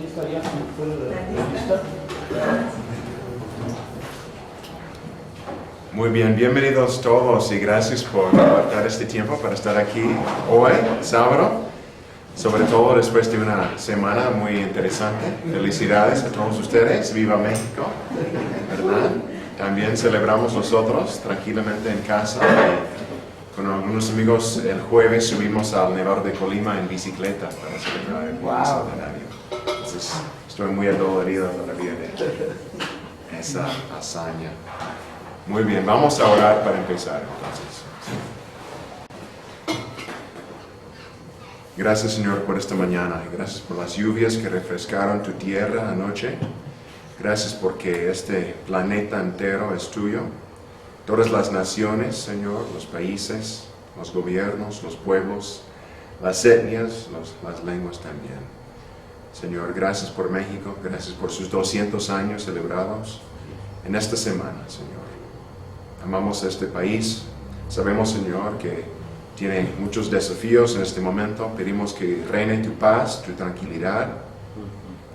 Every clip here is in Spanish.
lista ya? ¿Lista? Muy bien, bienvenidos todos y gracias por apartar este tiempo para estar aquí hoy, sábado, sobre todo después de una semana muy interesante. Felicidades a todos ustedes, ¡viva México! ¿Verdad? También celebramos nosotros tranquilamente en casa. Con algunos amigos el jueves subimos al Nevado de Colima en bicicleta para celebrar el centenario. Entonces estoy muy adolorido todavía de esa hazaña. Muy bien, vamos a orar para empezar entonces. Gracias Señor por esta mañana, gracias por las lluvias que refrescaron tu tierra anoche. Gracias porque este planeta entero es tuyo. Todas las naciones, Señor, los países, los gobiernos, los pueblos, las etnias, las lenguas también. Señor, gracias por México, gracias por sus 200 años celebrados en esta semana, Señor. Amamos a este país, sabemos, Señor, que tiene muchos desafíos en este momento. Pedimos que reine tu paz, tu tranquilidad,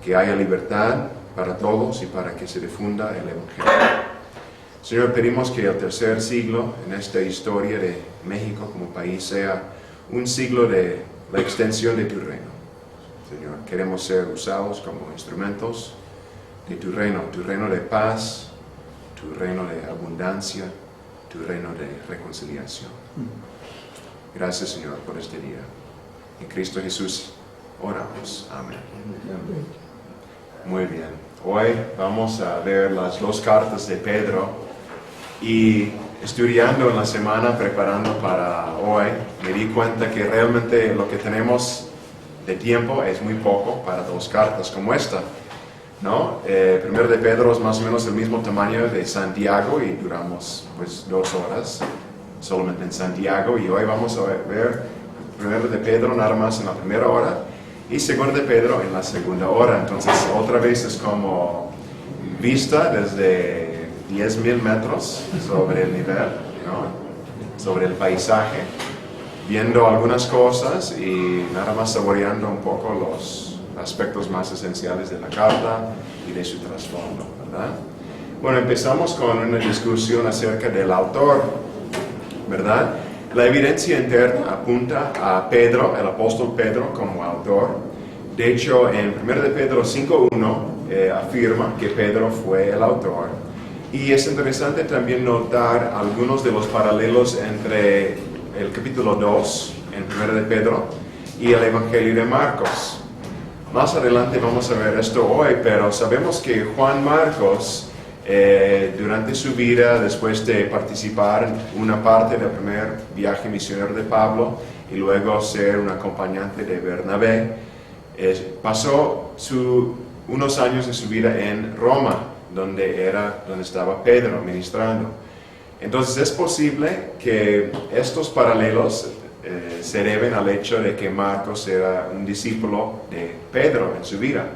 que haya libertad para todos y para que se difunda el Evangelio. Señor, pedimos que el tercer siglo en esta historia de México como país sea un siglo de la extensión de tu reino. Señor, queremos ser usados como instrumentos de tu reino de paz, tu reino de abundancia, tu reino de reconciliación. Gracias, Señor, por este día. En Cristo Jesús oramos. Amén. Muy bien. Hoy vamos a ver las dos cartas de Pedro. Y estudiando en la semana, preparando para hoy, me di cuenta que realmente lo que tenemos de tiempo es muy poco para dos cartas como esta, ¿no? Primero de Pedro es más o menos el mismo tamaño de Santiago y duramos pues 2 horas solamente en Santiago, y hoy vamos a ver Primero de Pedro nada más en la primera hora y Segundo de Pedro en la segunda hora. Entonces otra vez es como vista desde 10,000 metros sobre el nivel, ¿no? Sobre el paisaje, viendo algunas cosas y nada más saboreando un poco los aspectos más esenciales de la carta y de su trasfondo, ¿verdad? Bueno, empezamos con una discusión acerca del autor, ¿verdad? La evidencia interna apunta a Pedro, el apóstol Pedro, como autor. De hecho, en 1 de Pedro 5:1 afirma que Pedro fue el autor. Y es interesante también notar algunos de los paralelos entre el capítulo 2 en 1 de Pedro y el Evangelio de Marcos. Más adelante vamos a ver esto hoy, pero sabemos que Juan Marcos, durante su vida, después de participar en una parte del primer viaje misionero de Pablo y luego ser un acompañante de Bernabé, pasó unos años de su vida en Roma, donde estaba Pedro ministrando. Entonces es posible que estos paralelos se deben al hecho de que Marcos era un discípulo de Pedro en su vida.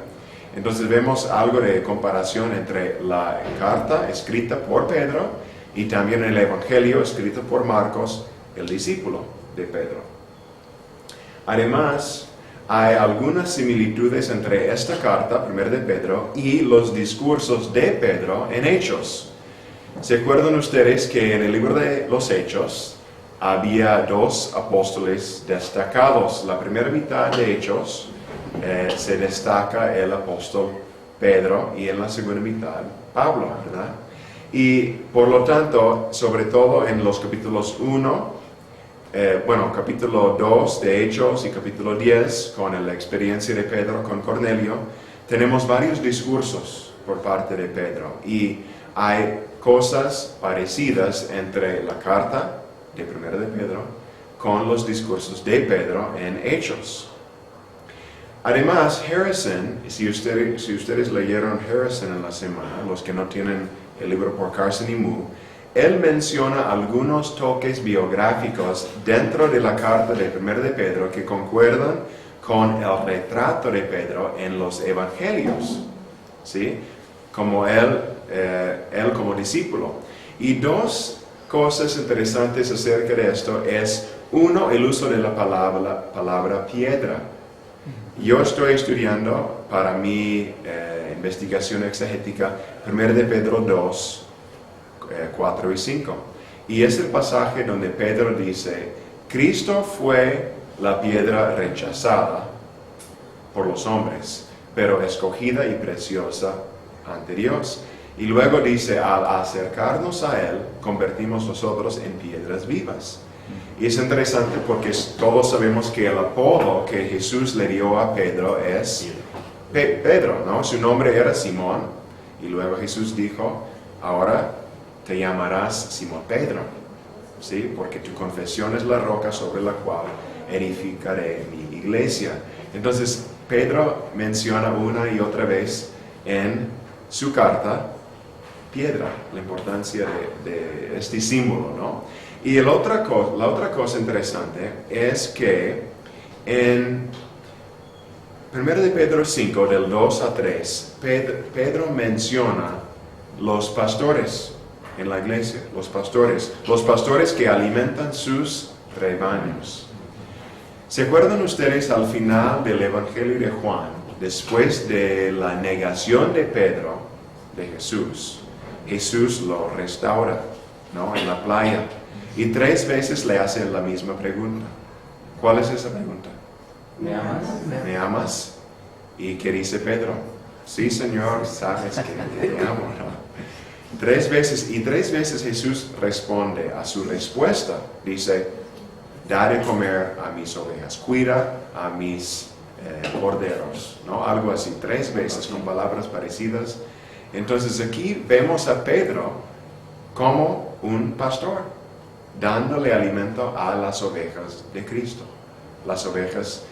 Entonces vemos algo de comparación entre la carta escrita por Pedro y también el Evangelio escrito por Marcos, el discípulo de Pedro. Además, hay algunas similitudes entre esta carta, 1 de Pedro, y los discursos de Pedro en Hechos. ¿Se acuerdan ustedes que en el libro de los Hechos había 2 apóstoles destacados? La primera mitad de Hechos se destaca el apóstol Pedro y en la segunda mitad Pablo, ¿verdad? Y por lo tanto, sobre todo en los capítulos 1, capítulo 2 de Hechos y capítulo 10, con la experiencia de Pedro con Cornelio, tenemos varios discursos por parte de Pedro. Y hay cosas parecidas entre la carta de 1 de Pedro con los discursos de Pedro en Hechos. Además, Harrison, si ustedes leyeron Harrison en la semana, los que no tienen el libro por Carson y Moo, él menciona algunos toques biográficos dentro de la carta de 1 de Pedro que concuerdan con el retrato de Pedro en los evangelios, ¿sí? Como él como discípulo. Y 2 cosas interesantes acerca de esto es, uno, el uso de la palabra piedra. Yo estoy estudiando para mi investigación exegética 1 de Pedro 2, 4 y 5. Y es el pasaje donde Pedro dice, Cristo fue la piedra rechazada por los hombres, pero escogida y preciosa ante Dios. Y luego dice, al acercarnos a Él, convertimos nosotros en piedras vivas. Y es interesante porque todos sabemos que el apodo que Jesús le dio a Pedro es Pedro, ¿no? Su nombre era Simón. Y luego Jesús dijo, ahora te llamarás Simón Pedro, ¿sí? Porque tu confesión es la roca sobre la cual edificaré mi iglesia. Entonces, Pedro menciona una y otra vez en su carta piedra, la importancia de este símbolo, ¿no? Y la otra cosa interesante es que en 1 de Pedro 5, del 2 a 3, Pedro menciona los pastores en la iglesia, los pastores que alimentan sus rebaños. ¿Se acuerdan ustedes al final del Evangelio de Juan, después de la negación de Pedro, de Jesús? Jesús lo restaura, ¿no? En la playa. Y 3 veces le hace la misma pregunta. ¿Cuál es esa pregunta? ¿Me amas? ¿Me amas? ¿Y qué dice Pedro? Sí, Señor, sabes que te amo, ¿no? 3 veces, y 3 veces Jesús responde a su respuesta. Dice, da de comer a mis ovejas, cuida a mis corderos, ¿no? Algo así, 3 veces con palabras parecidas. Entonces aquí vemos a Pedro como un pastor, dándole alimento a las ovejas de Cristo. Las ovejas,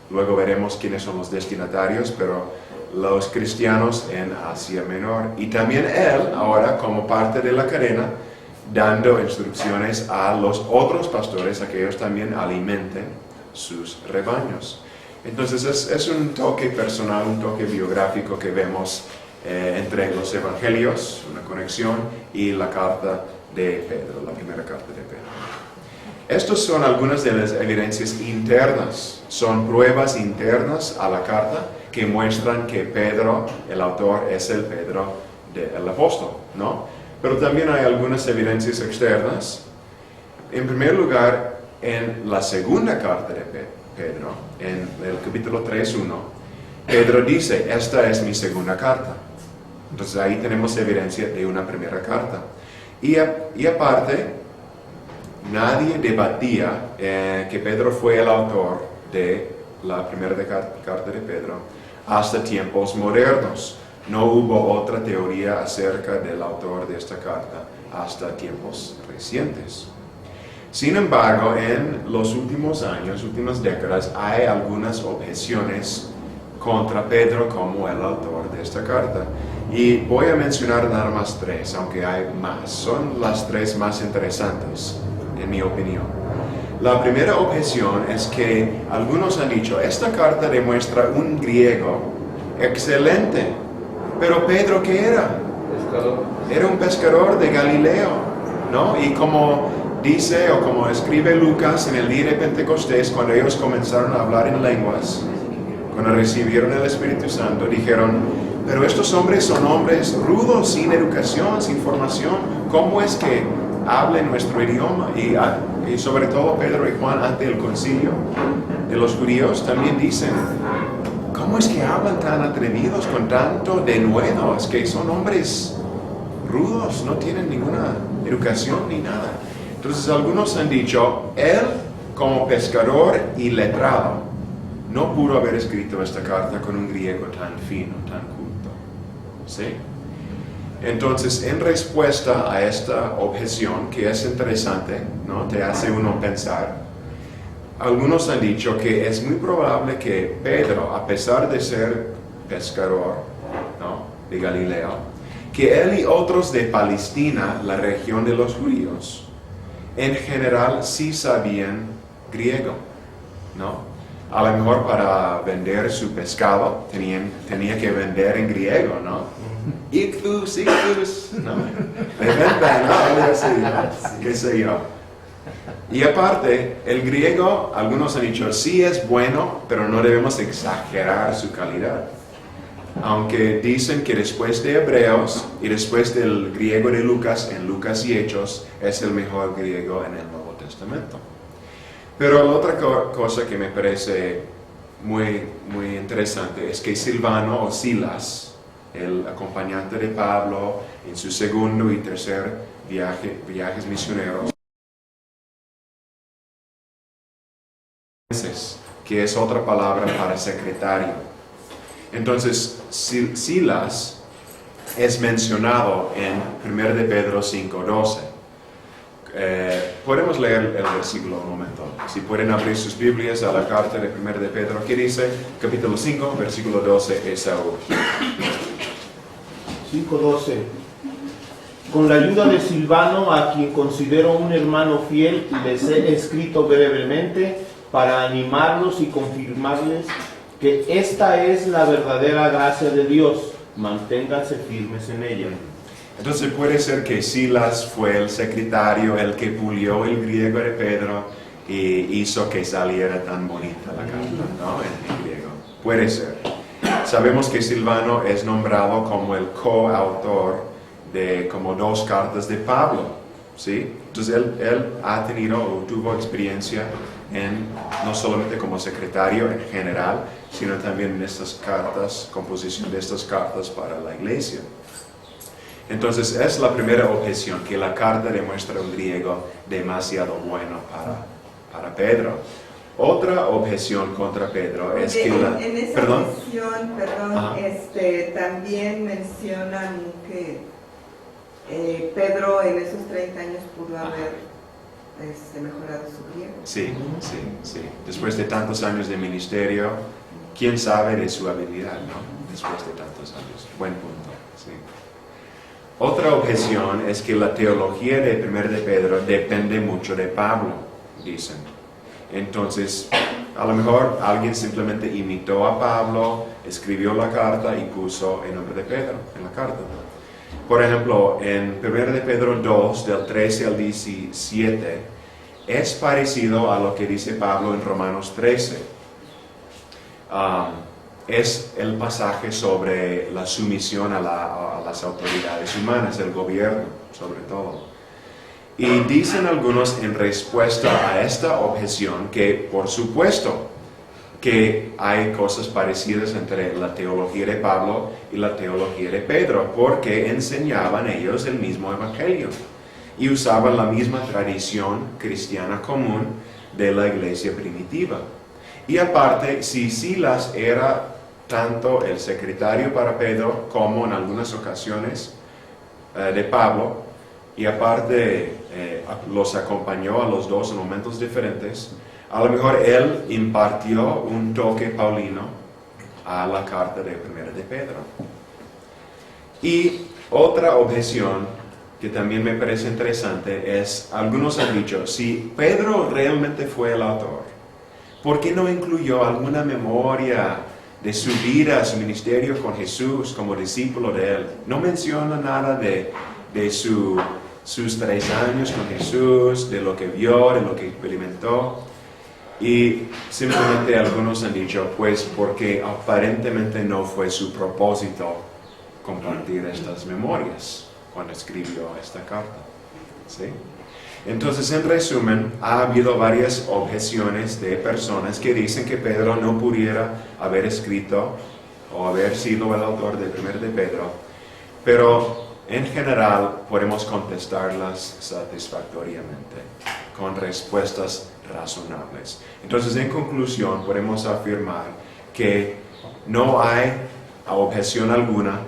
luego veremos quiénes son los destinatarios, pero los cristianos en Asia Menor. Y también él, ahora como parte de la cadena, dando instrucciones a los otros pastores, a que ellos también alimenten sus rebaños. Entonces es un toque personal, un toque biográfico que vemos entre los evangelios, una conexión, y la carta de Pedro, la primera carta de Pedro. Estas son algunas de las evidencias internas, son pruebas internas a la carta que muestran que Pedro, el autor, es el Pedro del apóstol, ¿no? Pero también hay algunas evidencias externas. En primer lugar, en la segunda carta de Pedro, en el capítulo 3:1, Pedro dice, esta es mi segunda carta. Entonces ahí tenemos evidencia de una primera carta. Y aparte, nadie debatía que Pedro fue el autor de la primera carta de Pedro hasta tiempos modernos. No hubo otra teoría acerca del autor de esta carta hasta tiempos recientes. Sin embargo, en los últimos años, últimas décadas, hay algunas objeciones contra Pedro como el autor de esta carta. Y voy a mencionar nada más 3, aunque hay más. Son las 3 más interesantes, en mi opinión. La primera objeción es que algunos han dicho, esta carta demuestra un griego excelente. Pero Pedro, ¿qué era? Pescador. Era un pescador de Galileo, ¿no? Y como dice o como escribe Lucas en el día de Pentecostés, cuando ellos comenzaron a hablar en lenguas, cuando recibieron el Espíritu Santo, dijeron, pero estos hombres son hombres rudos, sin educación, sin formación. ¿Cómo es que hablan nuestro idioma? Y sobre todo Pedro y Juan ante el concilio de los judíos también dicen, ¿cómo es que hablan tan atrevidos con tanto denuedo? Es que son hombres rudos, no tienen ninguna educación ni nada. Entonces algunos han dicho, él como pescador y letrado no pudo haber escrito esta carta con un griego tan fino, tan culto. ¿Sí? Entonces, en respuesta a esta objeción, que es interesante, ¿no? Te hace uno pensar, algunos han dicho que es muy probable que Pedro, a pesar de ser pescador, ¿no? De Galileo, que él y otros de Palestina, la región de los judíos, en general sí sabían griego, ¿no? A lo mejor para vender su pescado tenía que vender en griego, ¿no? Ictus, ¿no? De venta, ¿no? Algo así, ¿no? ¿Qué sé yo? Y aparte, el griego, algunos han dicho, sí es bueno, pero no debemos exagerar su calidad. Aunque dicen que después de Hebreos y después del griego de Lucas, en Lucas y Hechos, es el mejor griego en el Nuevo Testamento. Pero la otra cosa que me parece muy interesante es que Silvano o Silas, el acompañante de Pablo en su segundo y tercer viajes misioneros, que es otra palabra para secretario. Entonces, Silas es mencionado en 1 de Pedro 5:12. Podemos leer el versículo un momento. Si pueden abrir sus Biblias a la carta de 1 de Pedro, ¿qué dice? Capítulo 5, versículo 12, Esaú. 5:12. Con la ayuda de Silvano, a quien considero un hermano fiel, les he escrito brevemente para animarlos y confirmarles que esta es la verdadera gracia de Dios. Manténganse firmes en ella. Entonces puede ser que Silas fue el secretario, el que pulió el griego de Pedro y hizo que saliera tan bonita la carta, ¿no? En griego. Puede ser. Sabemos que Silvano es nombrado como el coautor de como 2 cartas de Pablo, ¿sí? Entonces él ha tenido o tuvo experiencia no solamente como secretario en general, sino también en estas cartas, composición de estas cartas para la iglesia. Entonces es la primera objeción, que la carta demuestra un griego demasiado bueno para Pedro. Otra objeción contra Pedro es que en esa ¿Perdón? objeción, también mencionan que Pedro en esos 30 años pudo haber mejorado su griego. Sí. Después de tantos años de ministerio, ¿quién sabe de su habilidad, no? Después de tantos años. Buen punto, sí. Otra objeción es que la teología de 1 de Pedro depende mucho de Pablo, dicen. Entonces, a lo mejor alguien simplemente imitó a Pablo, escribió la carta y puso el nombre de Pedro en la carta. Por ejemplo, en 1 de Pedro 2, del 13 al 17, es parecido a lo que dice Pablo en Romanos 13. Es el pasaje sobre la sumisión a las autoridades humanas, el gobierno, sobre todo. Y dicen algunos en respuesta a esta objeción que, por supuesto, que hay cosas parecidas entre la teología de Pablo y la teología de Pedro, porque enseñaban ellos el mismo evangelio y usaban la misma tradición cristiana común de la iglesia primitiva. Y aparte, si Silas era tanto el secretario para Pedro como en algunas ocasiones de Pablo, y aparte los acompañó a los dos en momentos diferentes, a lo mejor él impartió un toque paulino a la carta de 1 de Pedro. Y otra objeción que también me parece interesante es, algunos han dicho, si Pedro realmente fue el autor, ¿por qué no incluyó alguna memoria de su vida, su ministerio con Jesús como discípulo de él? No menciona nada de sus 3 años con Jesús, de lo que vio, de lo que experimentó. Y simplemente algunos han dicho, pues porque aparentemente no fue su propósito compartir estas memorias cuando escribió esta carta. ¿Sí? Entonces, en resumen, ha habido varias objeciones de personas que dicen que Pedro no pudiera haber escrito o haber sido el autor del 1 de Pedro, pero en general podemos contestarlas satisfactoriamente, con respuestas razonables. Entonces, en conclusión, podemos afirmar que no hay objeción alguna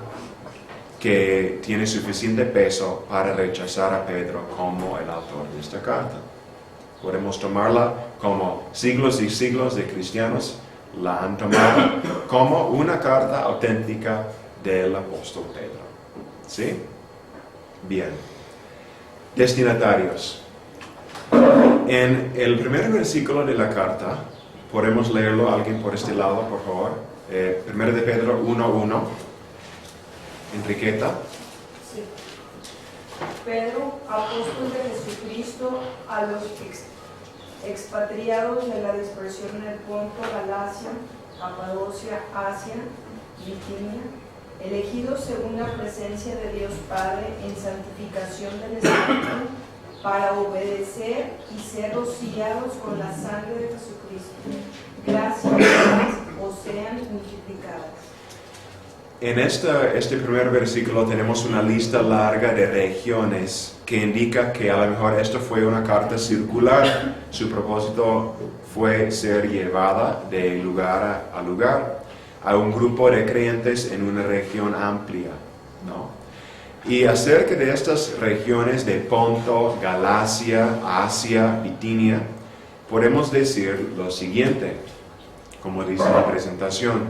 que tiene suficiente peso para rechazar a Pedro como el autor de esta carta. Podemos tomarla como siglos y siglos de cristianos la han tomado como una carta auténtica del apóstol Pedro. ¿Sí? Bien. Destinatarios. En el primer versículo de la carta, podemos leerlo, alguien por este lado, por favor. 1 de Pedro 1:1. Enriqueta. Sí. Pedro, apóstol de Jesucristo, a los expatriados de la dispersión en el Ponto, Galacia, Capadocia, Asia, Bitinia, elegidos según la presencia de Dios Padre en santificación del Espíritu, para obedecer y ser rociados con la sangre de Jesucristo. Gracias os sean multiplicadas. En este primer versículo tenemos una lista larga de regiones que indica que a lo mejor esto fue una carta circular. Su propósito fue ser llevada de lugar a lugar a un grupo de creyentes en una región amplia, ¿no? Y acerca de estas regiones de Ponto, Galacia, Asia, Bitinia, podemos decir lo siguiente, como dice la presentación.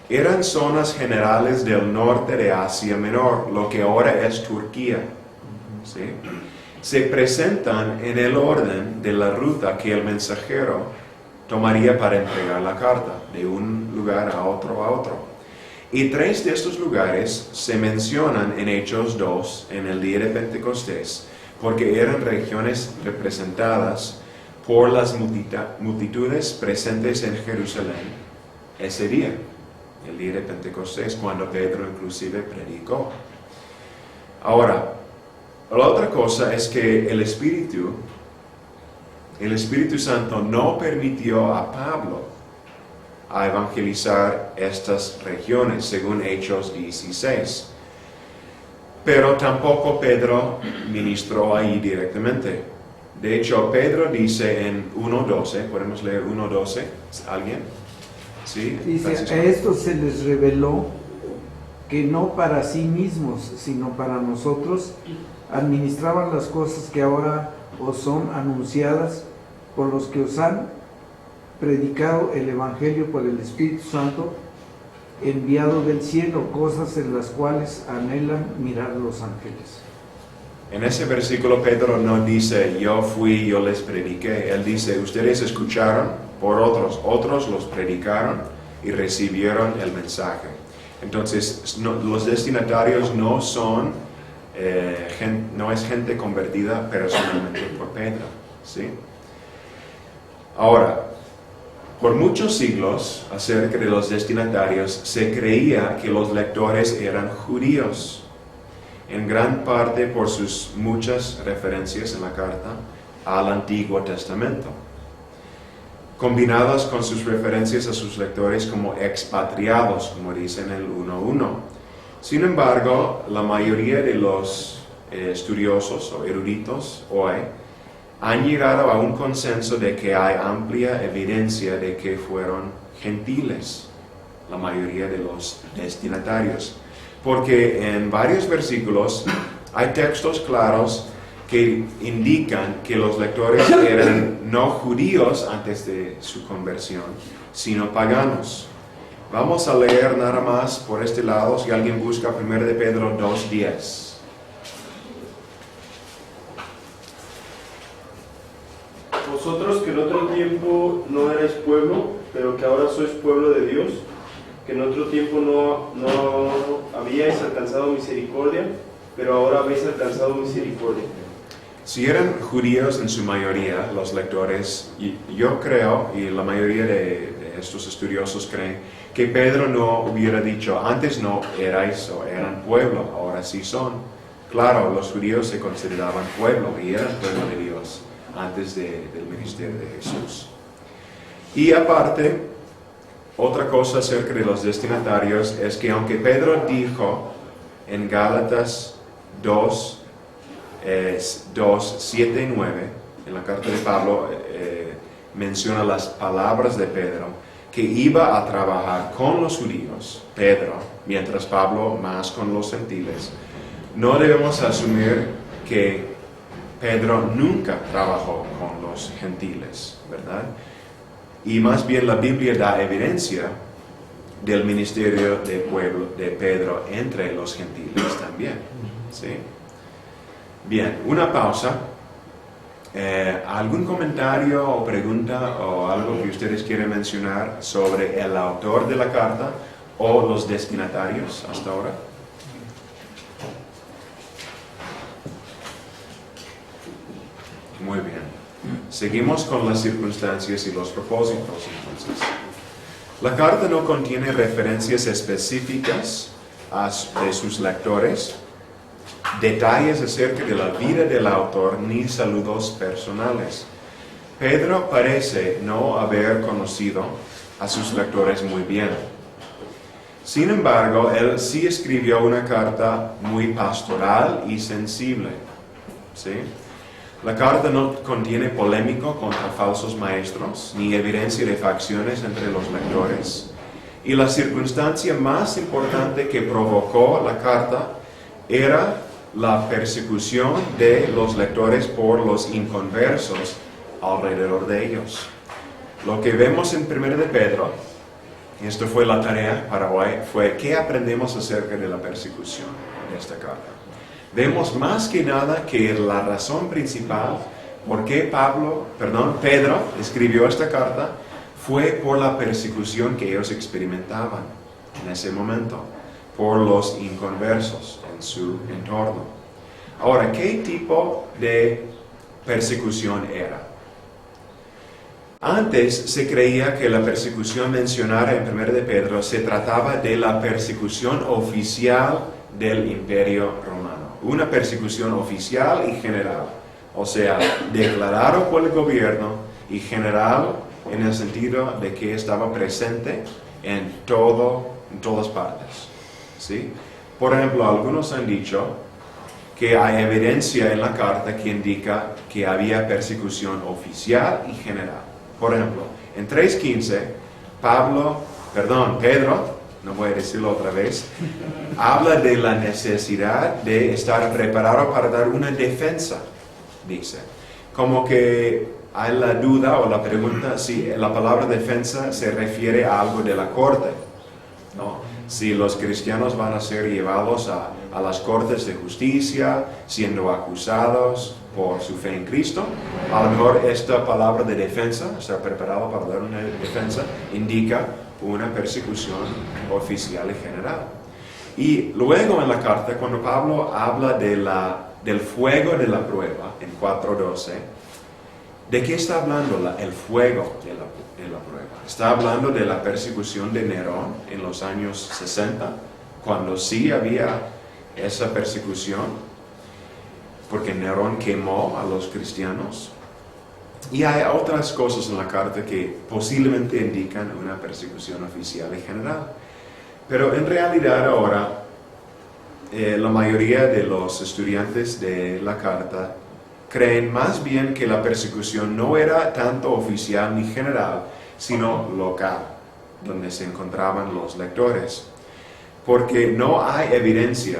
Eran zonas generales del norte de Asia Menor, lo que ahora es Turquía. ¿Sí? Se presentan en el orden de la ruta que el mensajero tomaría para entregar la carta, de un lugar a otro. Y 3 de estos lugares se mencionan en Hechos 2, en el día de Pentecostés, porque eran regiones representadas por las multitudes presentes en Jerusalén ese día. El día de Pentecostés, cuando Pedro inclusive predicó. Ahora, la otra cosa es que el Espíritu Santo no permitió a Pablo a evangelizar estas regiones, según Hechos 16. Pero tampoco Pedro ministró ahí directamente. De hecho, Pedro dice en 1:12, ¿podemos leer 1:12? ¿Alguien? ¿Sí? Dice, a estos se les reveló que no para sí mismos, sino para nosotros, administraban las cosas que ahora os son anunciadas por los que os han predicado el Evangelio por el Espíritu Santo, enviado del cielo, cosas en las cuales anhelan mirar los ángeles. En ese versículo Pedro no dice, yo fui, yo les prediqué. Él dice, ustedes escucharon por otros los predicaron y recibieron el mensaje. Entonces, los destinatarios no son, no es gente convertida personalmente por Pedro. ¿Sí? Ahora, por muchos siglos, acerca de los destinatarios, se creía que los lectores eran judíos, en gran parte por sus muchas referencias en la carta al Antiguo Testamento, combinadas con sus referencias a sus lectores como expatriados, como dice en el 1:1. Sin embargo, la mayoría de los estudiosos o eruditos hoy han llegado a un consenso de que hay amplia evidencia de que fueron gentiles, la mayoría de los destinatarios, porque en varios versículos hay textos claros que indican que los lectores eran no judíos antes de su conversión, sino paganos. Vamos a leer nada más por este lado, si alguien busca 1 de Pedro 2:10. Vosotros que en otro tiempo no erais pueblo, pero que ahora sois pueblo de Dios, que en otro tiempo no habíais alcanzado misericordia, pero ahora habéis alcanzado misericordia. Si eran judíos en su mayoría, los lectores, y yo creo, y la mayoría de estos estudiosos creen, que Pedro no hubiera dicho, antes no erais o eran pueblo, ahora sí son. Claro, los judíos se consideraban pueblo y eran pueblo de Dios antes del ministerio de Jesús. Y aparte, otra cosa acerca de los destinatarios es que aunque Pedro dijo en Gálatas 2, 7 y 9, en la carta de Pablo menciona las palabras de Pedro, que iba a trabajar con los judíos, Pedro, mientras Pablo más con los gentiles. No debemos asumir que Pedro nunca trabajó con los gentiles, ¿verdad? Y más bien la Biblia da evidencia del ministerio de Pedro entre los gentiles también, ¿sí? Bien, una pausa. ¿Algún comentario o pregunta o algo que ustedes quieren mencionar sobre el autor de la carta o los destinatarios hasta ahora? Muy bien. seguimos con las circunstancias y los propósitos entonces. La carta no contiene referencias específicas de sus lectores, detalles acerca de la vida del autor, ni saludos personales. Pedro parece no haber conocido a sus lectores muy bien. Sin embargo, él sí escribió una carta muy pastoral y sensible. ¿Sí? La carta no contiene polémico contra falsos maestros, ni evidencia de facciones entre los lectores. Y la circunstancia más importante que provocó la carta era la persecución de los lectores por los inconversos alrededor de ellos. Lo que vemos en 1 de Pedro, y esto fue la tarea para hoy, fue ¿qué aprendemos acerca de la persecución de esta carta? Vemos más que nada que la razón principal por qué Pedro escribió esta carta fue por la persecución que ellos experimentaban en ese momento, por los inconversos en su entorno. Ahora, ¿qué tipo de persecución era? Antes se creía que la persecución mencionada en 1 de Pedro se trataba de la persecución oficial del Imperio Romano. Una persecución oficial y general, o sea, declarado por el gobierno y general en el sentido de que estaba presente en todas partes. ¿Sí? Por ejemplo, algunos han dicho que hay evidencia en la carta que indica que había persecución oficial y general. Por ejemplo, en 3:15, Pedro, no voy a decirlo otra vez, habla de la necesidad de estar preparado para dar una defensa, dice. Como que hay la duda o la pregunta si la palabra defensa se refiere a algo de la corte, ¿no? Si los cristianos van a ser llevados a las cortes de justicia, siendo acusados por su fe en Cristo, a lo mejor esta palabra de defensa, estar preparado para dar una defensa, indica una persecución oficial y general. Y luego en la carta, cuando Pablo habla del fuego de la prueba, en 4:12, ¿de qué está hablando el fuego de la prueba? Está hablando de la persecución de Nerón en los años 60, cuando sí había esa persecución, porque Nerón quemó a los cristianos. Y hay otras cosas en la carta que posiblemente indican una persecución oficial y general. Pero en realidad ahora, la mayoría de los estudiantes de la carta creen más bien que la persecución no era tanto oficial ni general, sino local, donde se encontraban los lectores. Porque no hay evidencia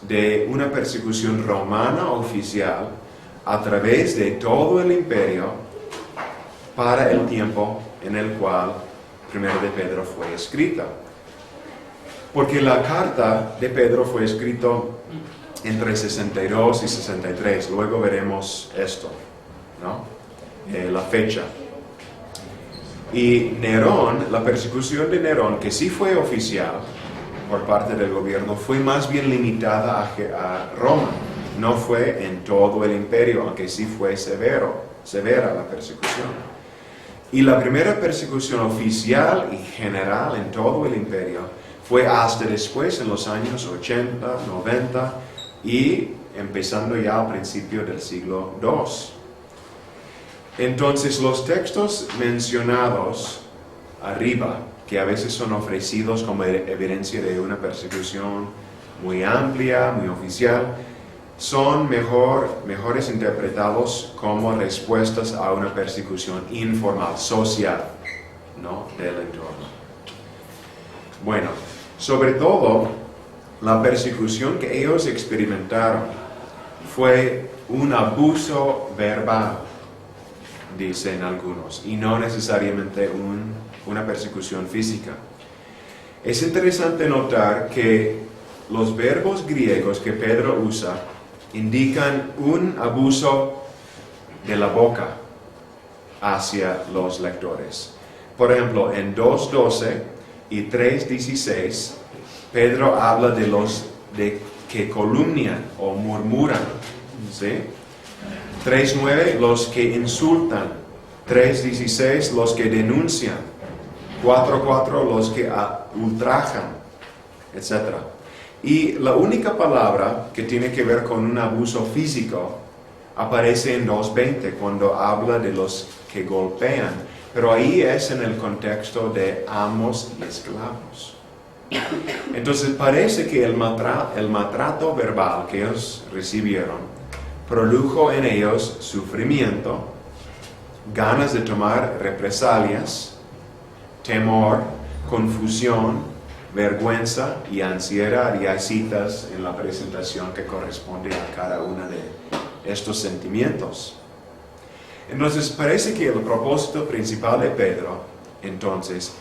de una persecución romana oficial a través de todo el imperio para el tiempo en el cual 1 de Pedro fue escrita. Porque la carta de Pedro fue escrita entre 62 y 63. Luego veremos esto, ¿no? La fecha. Y Nerón, la persecución de Nerón, que sí fue oficial por parte del gobierno, fue más bien limitada a Roma. No fue en todo el imperio, aunque sí fue severa la persecución. Y la primera persecución oficial y general en todo el imperio fue hasta después, en los años 80, 90 y empezando ya al principio del siglo II. Entonces, los textos mencionados arriba, que a veces son ofrecidos como evidencia de una persecución muy amplia, muy oficial, son mejores interpretados como respuestas a una persecución informal, social, ¿no? Del entorno. Bueno, sobre todo, la persecución que ellos experimentaron fue un abuso verbal, dicen algunos, y no necesariamente una persecución física. Es interesante notar que los verbos griegos que Pedro usa indican un abuso de la boca hacia los lectores. Por ejemplo, en 2:12 y 3:16, Pedro habla de que calumnian o murmuran, ¿sí? 3:9, los que insultan. 3:16, los que denuncian. 4:4, los que ultrajan, etc. Y la única palabra que tiene que ver con un abuso físico aparece en 2:20, cuando habla de los que golpean. Pero ahí es en el contexto de amos y esclavos. Entonces parece que el maltrato verbal que ellos recibieron produjo en ellos sufrimiento, ganas de tomar represalias, temor, confusión, vergüenza y ansiedad. Y hay citas en la presentación que corresponden a cada uno de estos sentimientos. Entonces parece que el propósito principal de Pedro, entonces,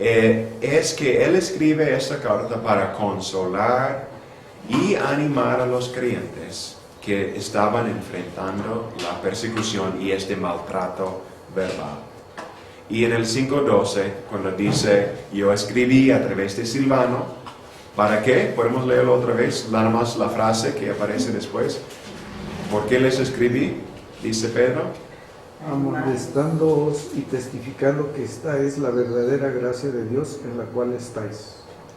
es que él escribe esta carta para consolar y animar a los creyentes que estaban enfrentando la persecución y este maltrato verbal. Y en el 5:12, cuando dice, yo escribí a través de Silvano, ¿para qué? Podemos leerlo otra vez, nada más la frase que aparece después. ¿Por qué les escribí? Dice Pedro. Amonestándoos y testificando que esta es la verdadera gracia de Dios en la cual estáis.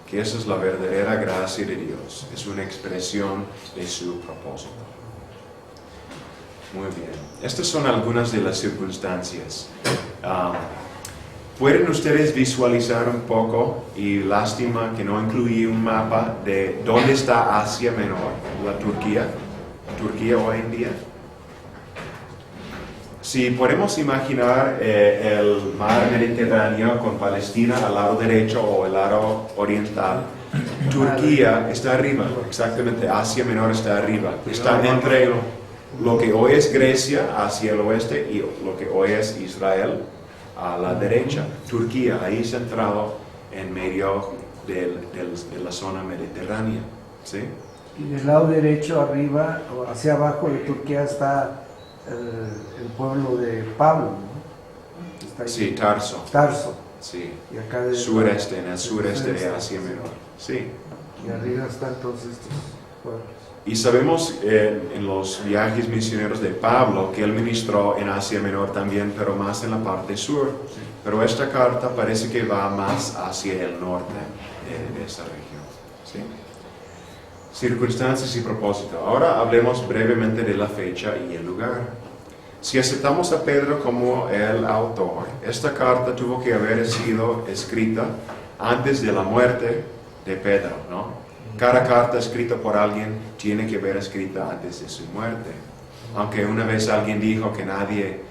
Que esa es la verdadera gracia de Dios, es una expresión de su propósito. Muy bien, estas son algunas de las circunstancias. ¿Pueden ustedes visualizar un poco? Y lástima que no incluí un mapa de dónde está Asia Menor, la Turquía hoy en día. Si podemos imaginar el mar Mediterráneo con Palestina al lado derecho o el lado oriental, Turquía está arriba, exactamente, Asia Menor está arriba, está entre lo que hoy es Grecia hacia el oeste y lo que hoy es Israel a la derecha. Turquía, ahí centrado en medio de la zona mediterránea, ¿sí? Y del lado derecho arriba o hacia abajo de Turquía está el pueblo de Pablo, ¿no? Está ahí. Sí, Tarso. Sí. Y acá en el sureste de Asia Menor. Sí. Y arriba están todos estos pueblos. Y sabemos en los viajes misioneros de Pablo que él ministró en Asia Menor también, pero más en la parte sur. Sí. Pero esta carta parece que va más hacia el norte de esa región. ¿Sí? Circunstancias y propósito. Ahora hablemos brevemente de la fecha y el lugar. Si aceptamos a Pedro como el autor, esta carta tuvo que haber sido escrita antes de la muerte de Pedro, ¿no? Cada carta escrita por alguien tiene que haber escrita antes de su muerte. Aunque una vez alguien dijo que nadie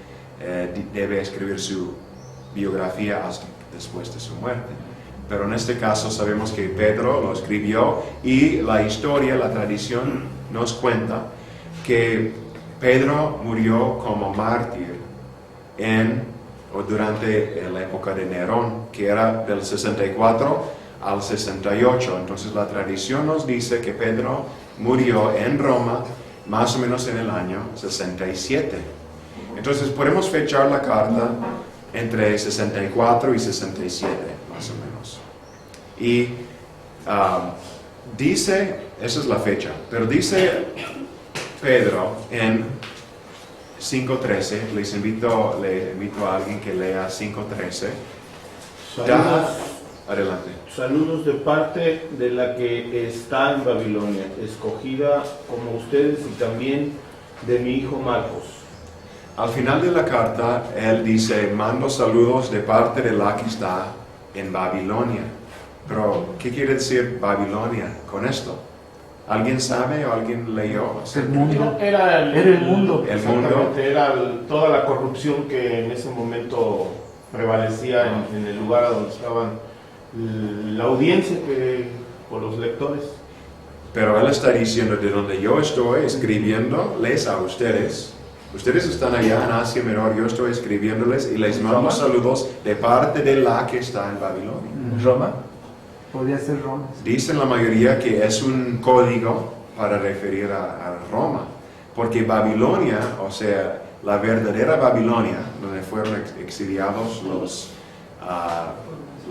debe escribir su biografía hasta después de su muerte. Pero en este caso sabemos que Pedro lo escribió y la historia, la tradición nos cuenta que Pedro murió como mártir durante la época de Nerón, que era del 64 al 68. Entonces la tradición nos dice que Pedro murió en Roma más o menos en el año 67. Entonces podemos fechar la carta entre 64 y 67, más o menos. Y dice, esa es la fecha, pero dice Pedro en 5:13, le invito a alguien que lea 5:13. Adelante. Saludos de parte de la que está en Babilonia, escogida como ustedes y también de mi hijo Marcos. Al final de la carta, él dice, mando saludos de parte de la que está en Babilonia. Pero, ¿qué quiere decir Babilonia con esto? ¿Alguien sabe o alguien leyó? El mundo. Era el mundo. El mundo. Exactamente, era toda la corrupción que en ese momento prevalecía en el lugar donde estaban la audiencia por los lectores. Pero él está diciendo, de donde yo estoy escribiéndoles a ustedes. Ustedes están allá en Asia Menor, yo estoy escribiéndoles y les mando saludos de parte de la que está en Babilonia. ¿Roma? Podría ser Roma. Dicen la mayoría que es un código para referir a Roma, porque Babilonia, o sea, la verdadera Babilonia, donde fueron exiliados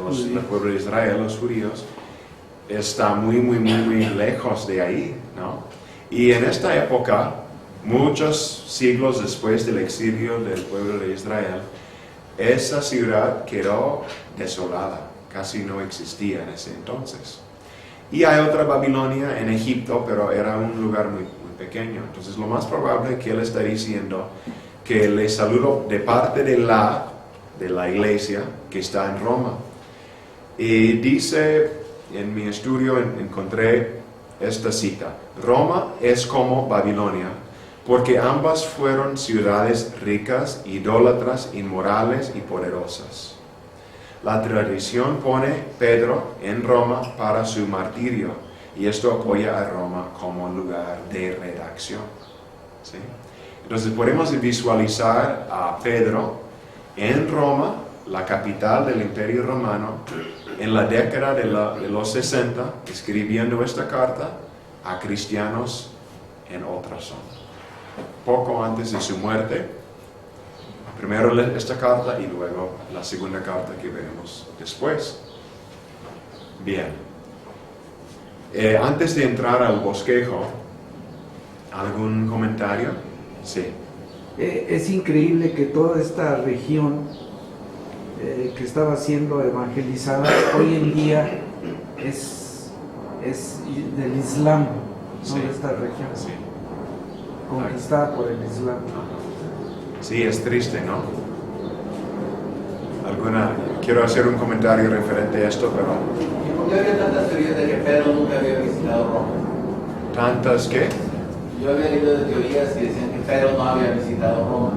el pueblo de Israel, los judíos, está muy lejos de ahí, ¿no? Y en esta época muchos siglos después del exilio del pueblo de Israel, esa ciudad quedó desolada, casi no existía en ese entonces. Y hay otra Babilonia en Egipto, pero era un lugar muy pequeño. Entonces lo más probable es que él está diciendo que le saludo de parte de la iglesia que está en Roma. Y dice, en mi estudio encontré esta cita: Roma es como Babilonia, porque ambas fueron ciudades ricas, idólatras, inmorales y poderosas. La tradición pone Pedro en Roma para su martirio, y esto apoya a Roma como lugar de redacción. ¿Sí? Entonces podemos visualizar a Pedro en Roma, la capital del Imperio Romano, en la década de los 60, escribiendo esta carta a cristianos en otra zona. Poco antes de su muerte, primero esta carta y luego la segunda carta que veremos después. Bien. Antes de entrar al bosquejo, ¿algún comentario? Sí. Es increíble que toda esta región que estaba siendo evangelizada hoy en día es del Islam, ¿no? Sí. Esta región, Sí. conquistada por el Islam. Sí, es triste, ¿no? Quiero hacer un comentario referente a esto, pero... ¿Y por qué había tantas teorías de que Pedro nunca había visitado Roma? ¿Tantas qué? Yo había leído de teorías que decían que Pedro no había visitado Roma.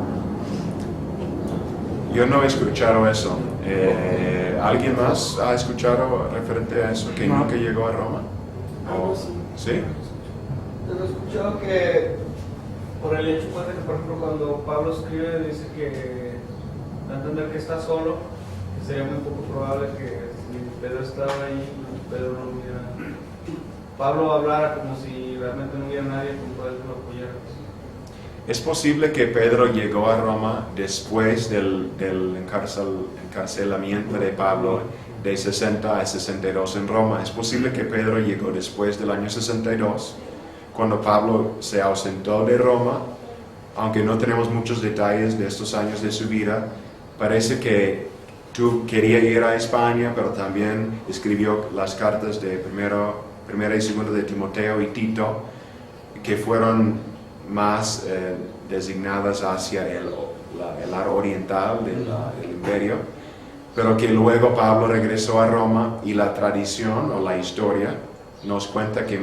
Yo no he escuchado eso. ¿Alguien más ha escuchado referente a eso, que No. nunca llegó a Roma? ¿O, sí? Pero he escuchado que por el hecho pues, de que, por ejemplo, cuando Pablo escribe, dice que da a entender que está solo, que sería muy poco probable que si Pedro estaba ahí, Pedro no hubiera... Pablo hablara como si realmente no hubiera nadie con cual lo apoyara. Es posible que Pedro llegó a Roma después del encarcelamiento de Pablo de 60 a 62 en Roma. Es posible que Pedro llegó después del año 62, cuando Pablo se ausentó de Roma, aunque no tenemos muchos detalles de estos años de su vida. Parece que quería ir a España, pero también escribió las cartas de primera y segunda de Timoteo y Tito, que fueron más designadas hacia el área oriental del imperio, pero que luego Pablo regresó a Roma, y la tradición o la historia nos cuenta que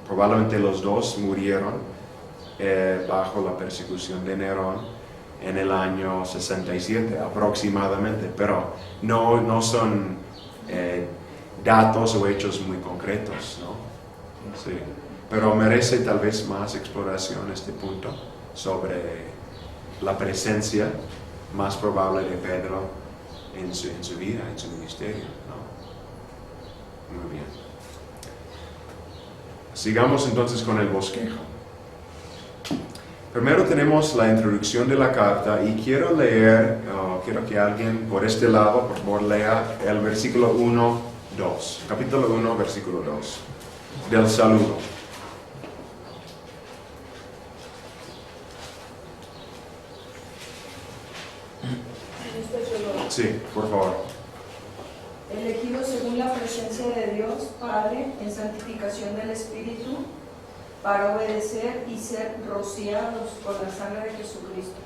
probablemente los dos murieron bajo la persecución de Nerón en el año 67 aproximadamente, pero no son datos o hechos muy concretos, ¿no? Sí. Pero merece tal vez más exploración este punto sobre la presencia más probable de Pedro en su vida, en su ministerio, ¿no? Muy bien. Sigamos entonces con el bosquejo. Primero tenemos la introducción de la carta, y quiero quiero que alguien por este lado, por favor, lea el versículo 1, 2, capítulo 1, versículo 2, del saludo. Sí, por favor. Elegidos según la presencia de Dios Padre en santificación del Espíritu, para obedecer y ser rociados con la sangre de Jesucristo.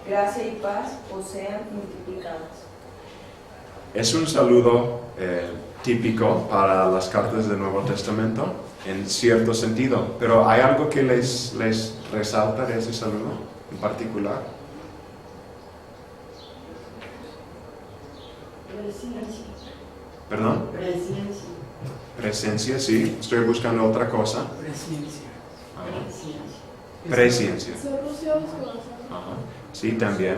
Gracia y paz os sean multiplicadas. Es un saludo típico para las cartas del Nuevo Testamento, en cierto sentido, pero ¿hay algo que les resalta de ese saludo en particular? Presencia. ¿Perdón? Presencia. Presencia, sí. Estoy buscando otra cosa. Presencia. Presencia. Ser rociados con la sangre. Ajá. Sí, también.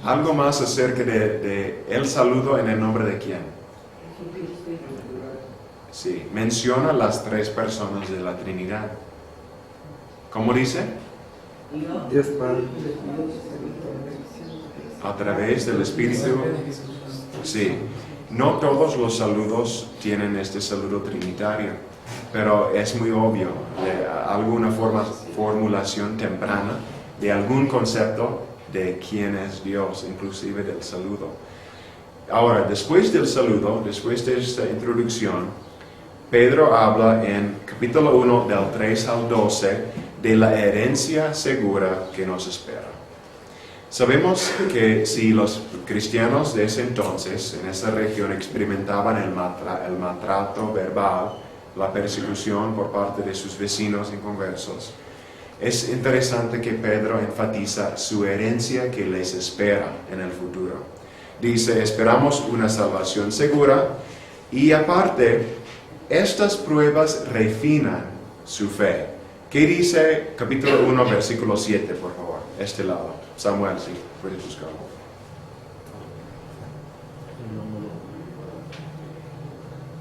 Algo más acerca de el saludo en el nombre de quién. Sí, menciona las tres personas de la Trinidad. ¿Cómo dice? Dios Padre. A través del Espíritu. Sí, no todos los saludos tienen este saludo trinitario, pero es muy obvio. De alguna forma formulación temprana de algún concepto de quién es Dios, inclusive del saludo. Ahora, después del saludo, después de esta introducción, Pedro habla en capítulo 1 del 3 al 12 de la herencia segura que nos espera. Sabemos que si los cristianos de ese entonces, en esa región, experimentaban el maltrato verbal, la persecución por parte de sus vecinos inconversos, es interesante que Pedro enfatiza su herencia que les espera en el futuro. Dice, esperamos una salvación segura y aparte, estas pruebas refinan su fe. ¿Qué dice capítulo 1, versículo 7, por favor? Este lado. Samuel, sí, puedes buscarlo.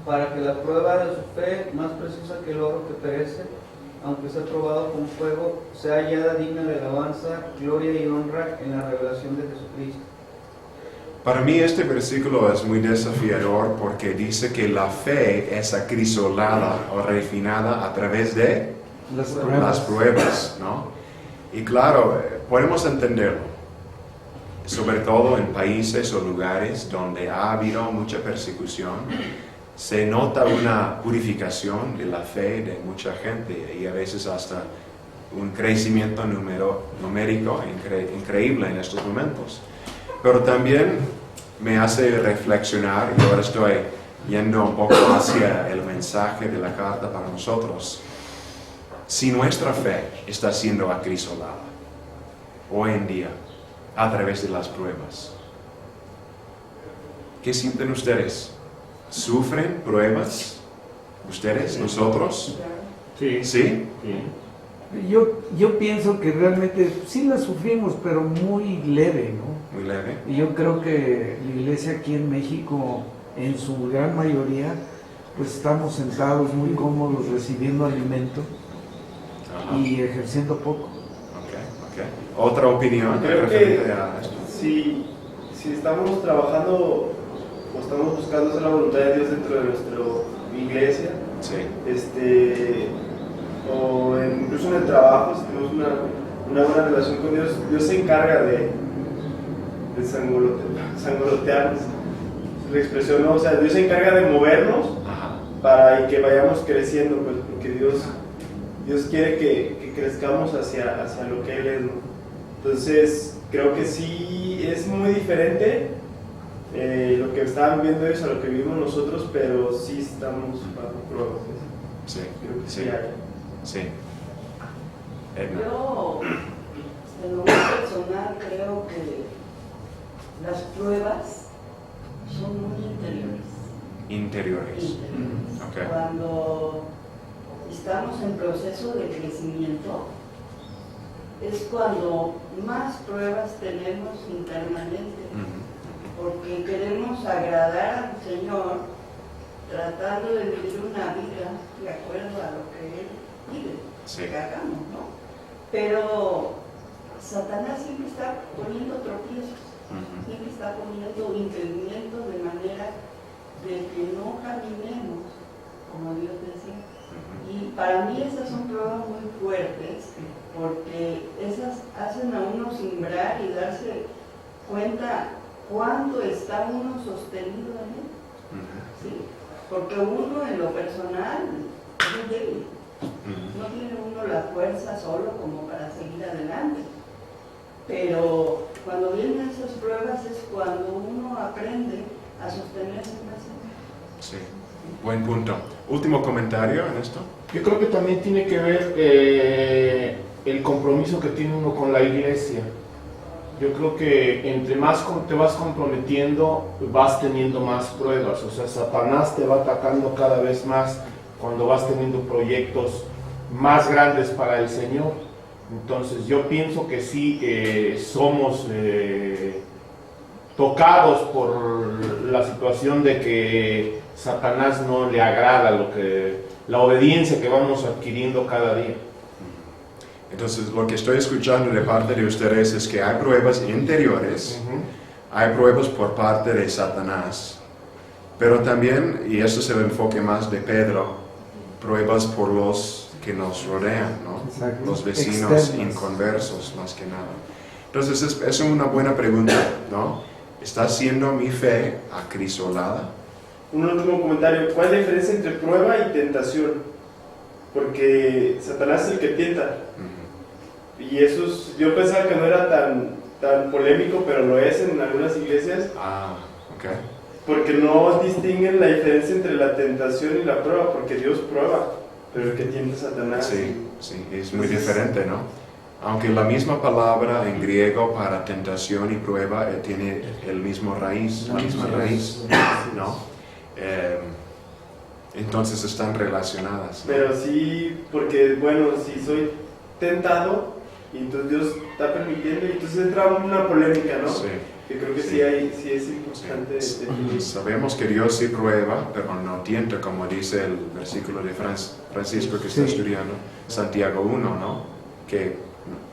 Para que la prueba de su fe, más preciosa que el oro que perece, aunque sea probado con fuego, sea hallada digna de alabanza, gloria y honra en la revelación de Jesucristo. Para mí este versículo es muy desafiador porque dice que la fe es acrisolada o refinada a través de las pruebas, ¿no? Y claro, podemos entenderlo, sobre todo en países o lugares donde ha habido mucha persecución, se nota una purificación de la fe de mucha gente y a veces hasta un crecimiento numérico increíble en estos momentos. Pero también me hace reflexionar, y ahora estoy yendo un poco hacia el mensaje de la carta para nosotros. Si nuestra fe está siendo acrisolada hoy en día a través de las pruebas, ¿qué sienten ustedes? ¿Sufren pruebas? ¿Ustedes? ¿Nosotros? Sí. ¿Sí? Sí. Yo pienso que realmente sí la sufrimos, pero muy leve, ¿no? Muy leve. Y yo creo que la iglesia aquí en México, en su gran mayoría, pues estamos sentados muy cómodos recibiendo alimento Ajá. y ejerciendo poco. Ok. ¿Otra opinión? Creo que referente a esto? si estamos trabajando o estamos buscando hacer la voluntad de Dios dentro de nuestra iglesia, Sí. O incluso en el trabajo, si tenemos una buena relación con Dios, Dios se encarga de sangolotearnos, la expresión, ¿no? O sea, Dios se encarga de movernos Ajá. para que vayamos creciendo, pues, porque Dios quiere que crezcamos hacia lo que Él es, ¿no? Entonces, creo que sí es muy diferente lo que estaban viendo ellos a lo que vivimos nosotros, pero sí estamos bajo pruebas. Sí. Creo que sí Sí. hay. Sí. Edna. Yo, en lo personal, creo que las pruebas son muy Interiores. Ok. Cuando estamos en proceso de crecimiento, es cuando más pruebas tenemos internamente, porque queremos agradar al Señor, tratando de vivir una vida de acuerdo a lo que Él pide que hagamos, ¿no? Pero Satanás siempre está poniendo tropiezos, siempre está poniendo impedimentos de manera de que no caminemos como Dios desea. Y para mí esas son pruebas muy fuertes, porque esas hacen a uno simbrar y darse cuenta cuánto está uno sostenido en Él. ¿Sí? Porque uno en lo personal es débil, no tiene uno la fuerza solo como para seguir adelante. Pero cuando vienen esas pruebas es cuando uno aprende a sostenerse más. Sí, buen punto. Último comentario en esto. Yo creo que también tiene que ver el compromiso que tiene uno con la iglesia. Yo creo que entre más te vas comprometiendo, vas teniendo más pruebas. O sea, Satanás te va atacando cada vez más cuando vas teniendo proyectos más grandes para el Señor. Entonces yo pienso que sí somos tocados por la situación de que Satanás no le agrada la obediencia que vamos adquiriendo cada día. Entonces, lo que estoy escuchando de parte de ustedes es que hay pruebas interiores, hay pruebas por parte de Satanás, pero también, y eso es el enfoque más de Pedro, pruebas por los que nos rodean, ¿no? Exacto. Los vecinos Externas. inconversos, más que nada. Entonces es una buena pregunta, ¿no? ¿Está siendo mi fe acrisolada? Un último comentario. ¿Cuál es la diferencia entre prueba y tentación? Porque Satanás es el que tienta. Y eso yo pensaba que no era tan polémico, pero lo es en algunas iglesias. Ah, ok. Porque no distinguen la diferencia entre la tentación y la prueba, porque Dios prueba, pero el que tienta es Satanás. Sí, es muy diferente, ¿no? Aunque la misma palabra en griego para tentación y prueba tiene el mismo raíz, la misma raíz, ¿no? Entonces están relacionadas, ¿no? Pero sí, porque bueno, si soy tentado, y entonces Dios está permitiendo, y entonces entra una polémica, ¿no? Sí. Que creo que Sí. sí es importante definir. Sabemos que Dios sí prueba, pero no tienta, como dice el versículo de Francisco que está Sí. estudiando, Santiago 1, ¿no? Que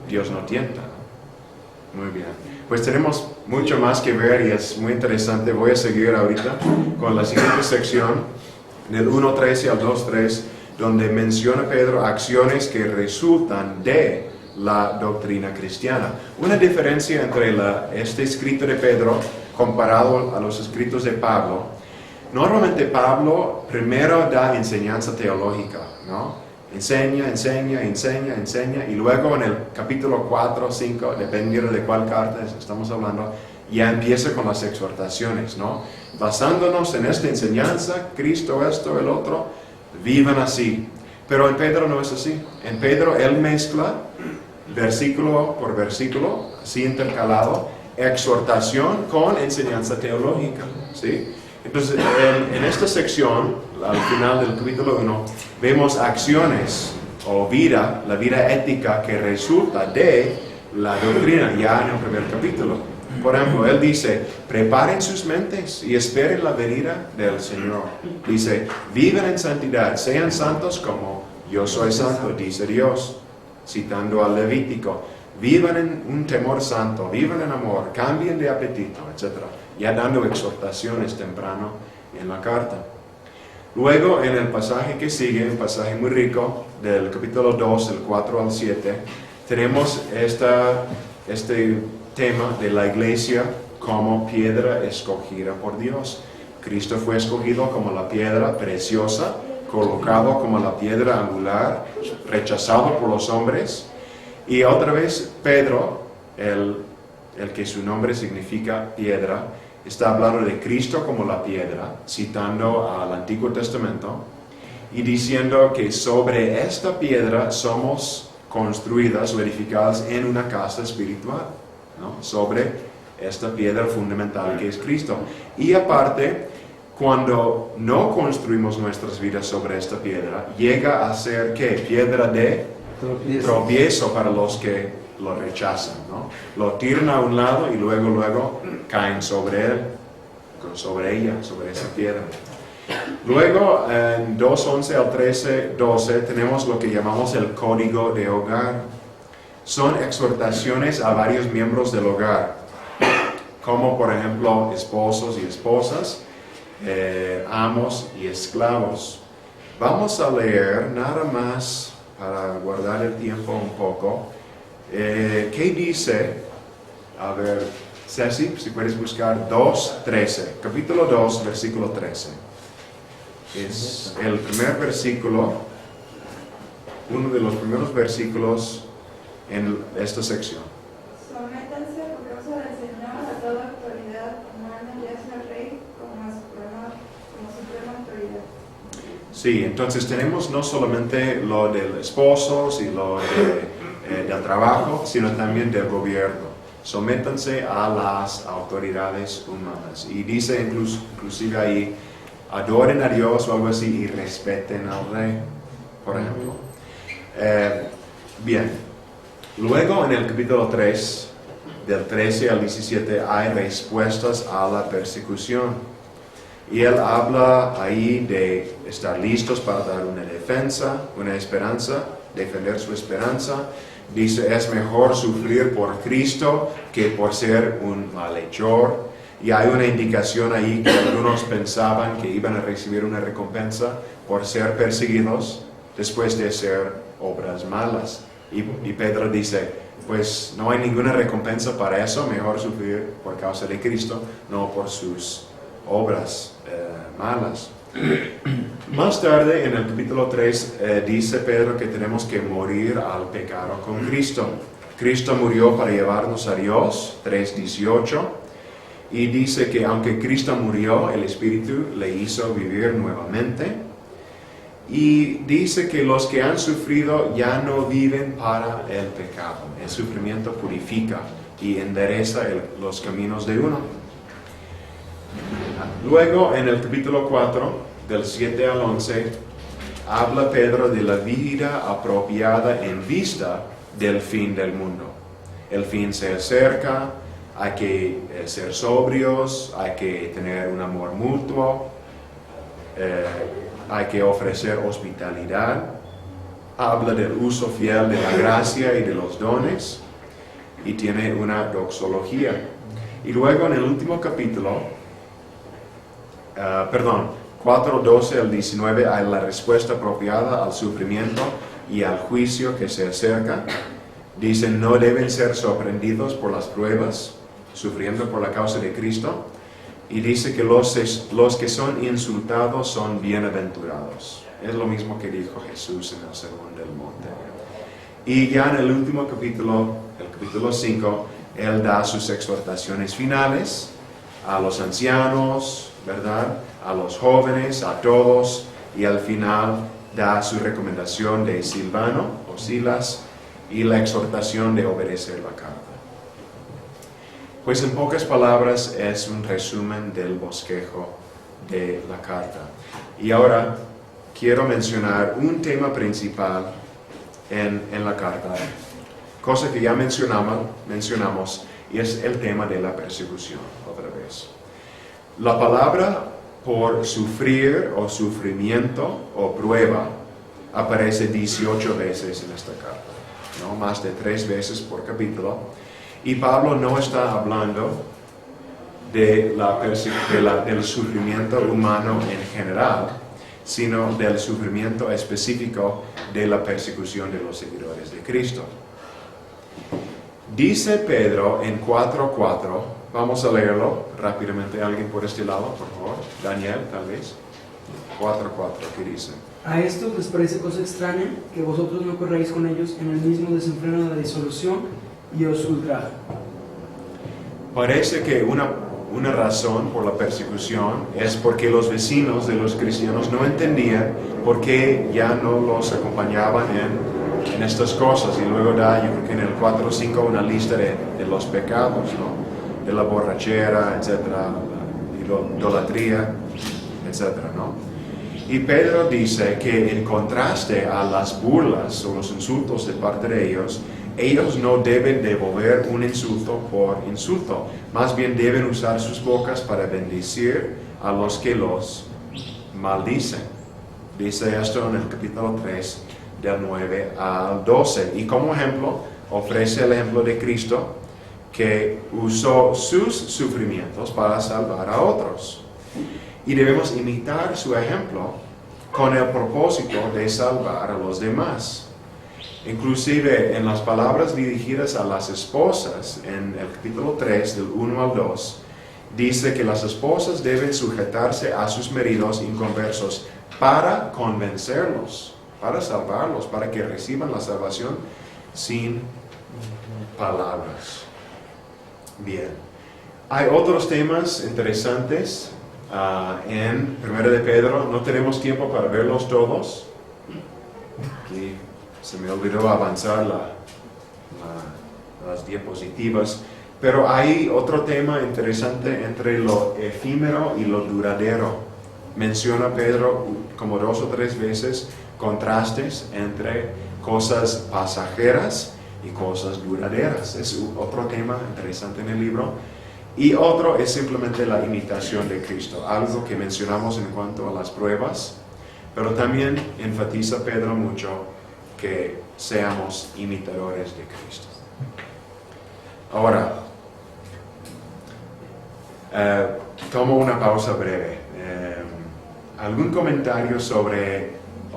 Dios no tienta, ¿no? Muy bien. Pues tenemos mucho más que ver y es muy interesante. Voy a seguir ahorita con la siguiente sección, del 1.13 al 2.3, donde menciona Pedro acciones que resultan de la doctrina cristiana. Una diferencia entre este escrito de Pedro comparado a los escritos de Pablo. Normalmente Pablo primero da enseñanza teológica, ¿no? Enseña, y luego en el capítulo 4, 5, dependiendo de cuál carta estamos hablando, ya empieza con las exhortaciones, ¿no? Basándonos en esta enseñanza, Cristo esto, el otro, vivan así. Pero en Pedro no es así. En Pedro él mezcla versículo por versículo, así intercalado, exhortación con enseñanza teológica, ¿sí? Entonces, en esta sección, al final del capítulo 1, vemos acciones o la vida ética que resulta de la doctrina, ya en el primer capítulo. Por ejemplo, él dice, preparen sus mentes y esperen la venida del Señor. Dice, vivan en santidad, sean santos como yo soy santo, dice Dios, citando al Levítico. Vivan en un temor santo, vivan en amor, cambien de apetito, etc. Ya dando exhortaciones temprano en la carta. Luego, en el pasaje que sigue, un pasaje muy rico, del capítulo 2, del 4 al 7, tenemos este tema de la iglesia como piedra escogida por Dios. Cristo fue escogido como la piedra preciosa, colocado como la piedra angular, rechazado por los hombres. Y otra vez Pedro, el que su nombre significa piedra, está hablando de Cristo como la piedra, citando al Antiguo Testamento y diciendo que sobre esta piedra somos construidas o edificadas en una casa espiritual, ¿no? Sobre esta piedra fundamental que es Cristo. Y aparte, cuando no construimos nuestras vidas sobre esta piedra, llega a ser ¿qué? Piedra de tropiezo para los que lo rechazan, ¿no? Lo tiran a un lado y luego caen sobre ella, sobre esa piedra. Luego, en 2.11 al 13.12, tenemos lo que llamamos el código de hogar. Son exhortaciones a varios miembros del hogar, como por ejemplo esposos y esposas, amos y esclavos. Vamos a leer nada más para guardar el tiempo un poco. ¿Qué dice? A ver, Ceci, si puedes buscar 2.13, capítulo 2, versículo 13. Es el primer versículo, uno de los primeros versículos en esta sección. Sométanse por causa del Señor a toda autoridad humana, ya sea el rey como suprema autoridad. Sí, entonces tenemos no solamente lo del esposo y lo del trabajo, sino también del gobierno. Sométanse a las autoridades humanas. Y dice inclusive ahí, adoren a Dios o algo así y respeten al rey, por ejemplo. Bien, luego en el capítulo 3, del 13 al 17, hay respuestas a la persecución. Y él habla ahí de estar listos para dar una defensa, una esperanza, defender su esperanza. Dice, es mejor sufrir por Cristo que por ser un malhechor. Y hay una indicación ahí que algunos pensaban que iban a recibir una recompensa por ser perseguidos. después de hacer obras malas. Y Pedro dice, pues no hay ninguna recompensa para eso, mejor sufrir por causa de Cristo, no por sus obras malas. Más tarde, en el capítulo 3, dice Pedro que tenemos que morir al pecado con Cristo. Cristo murió para llevarnos a Dios, 3:18, y dice que aunque Cristo murió, el Espíritu le hizo vivir nuevamente. Y dice que los que han sufrido ya no viven para el pecado. El sufrimiento purifica y endereza los caminos de uno. Luego, en el capítulo 4, del 7 al 11, habla Pedro de la vida apropiada en vista del fin del mundo. El fin se acerca, hay que ser sobrios, hay que tener un amor mutuo, hay que ofrecer hospitalidad. Habla del uso fiel de la gracia y de los dones, y tiene una doxología. Y luego en el último capítulo, 4:12 al 19, hay la respuesta apropiada al sufrimiento y al juicio que se acerca. Dicen, no deben ser sorprendidos por las pruebas, sufriendo por la causa de Cristo. Y dice que los que son insultados son bienaventurados. Es lo mismo que dijo Jesús en el Sermón del Monte. Y ya en el último capítulo, el capítulo 5, Él da sus exhortaciones finales a los ancianos, ¿verdad? A los jóvenes, a todos. Y al final da su recomendación de Silvano o Silas y la exhortación de obedecer la carta. Pues en pocas palabras es un resumen del bosquejo de la carta. Y ahora quiero mencionar un tema principal en la carta, cosa que ya mencionamos, y es el tema de la persecución, otra vez. La palabra por sufrir o sufrimiento o prueba aparece 18 veces en esta carta, ¿no? Más de 3 veces por capítulo. Y Pablo no está hablando del sufrimiento humano en general, sino del sufrimiento específico de la persecución de los seguidores de Cristo. Dice Pedro en 4:4, vamos a leerlo rápidamente. ¿Alguien por este lado, por favor? Daniel, tal vez. 4:4, ¿qué dice? A estos les parece cosa extraña que vosotros no corráis con ellos en el mismo desenfreno de la disolución y os ultrajan. Parece que una razón por la persecución es porque los vecinos de los cristianos no entendían por qué ya no los acompañaban en estas cosas. Y luego da, yo creo que en el 4 o 5, una lista de los pecados, ¿no? De la borrachera, etcétera, la idolatría, etcétera, ¿no? Y Pedro dice que en contraste a las burlas o los insultos de parte de ellos no deben devolver un insulto por insulto, más bien deben usar sus bocas para bendecir a los que los maldicen. Dice esto en el capítulo 3, del 9 al 12. Y como ejemplo, ofrece el ejemplo de Cristo, que usó sus sufrimientos para salvar a otros. Y debemos imitar su ejemplo con el propósito de salvar a los demás. Inclusive en las palabras dirigidas a las esposas, en el capítulo 3, del 1 al 2, dice que las esposas deben sujetarse a sus maridos inconversos para convencerlos, para salvarlos, para que reciban la salvación sin palabras. Bien, hay otros temas interesantes en 1 de Pedro. No tenemos tiempo para verlos todos. Aquí se me olvidó avanzar las diapositivas. Pero hay otro tema interesante entre lo efímero y lo duradero. Menciona Pedro como 2 o 3 veces contrastes entre cosas pasajeras y cosas duraderas. Es otro tema interesante en el libro. Y otro es simplemente la imitación de Cristo, algo que mencionamos en cuanto a las pruebas, pero también enfatiza Pedro mucho que seamos imitadores de Cristo. Ahora, tomo una pausa breve. ¿Algún comentario sobre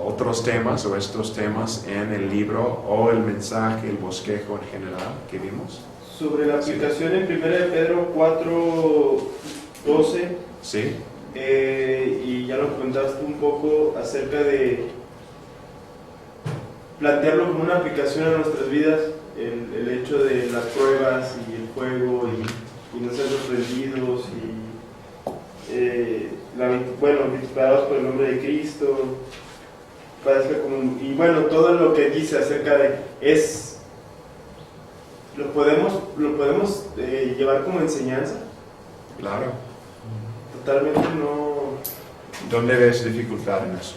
otros temas o estos temas en el libro o el mensaje, el bosquejo en general que vimos? Sobre la aplicación en 1 de Pedro 4:12, Sí. y ya lo comentaste un poco acerca de plantearlo como una aplicación a nuestras vidas, el hecho de las pruebas y el fuego y no ser sorprendidos vituperados por el nombre de Cristo, y bueno, todo lo que dice acerca de lo podemos llevar como enseñanza. Claro. Totalmente no. ¿Dónde ves dificultad en eso?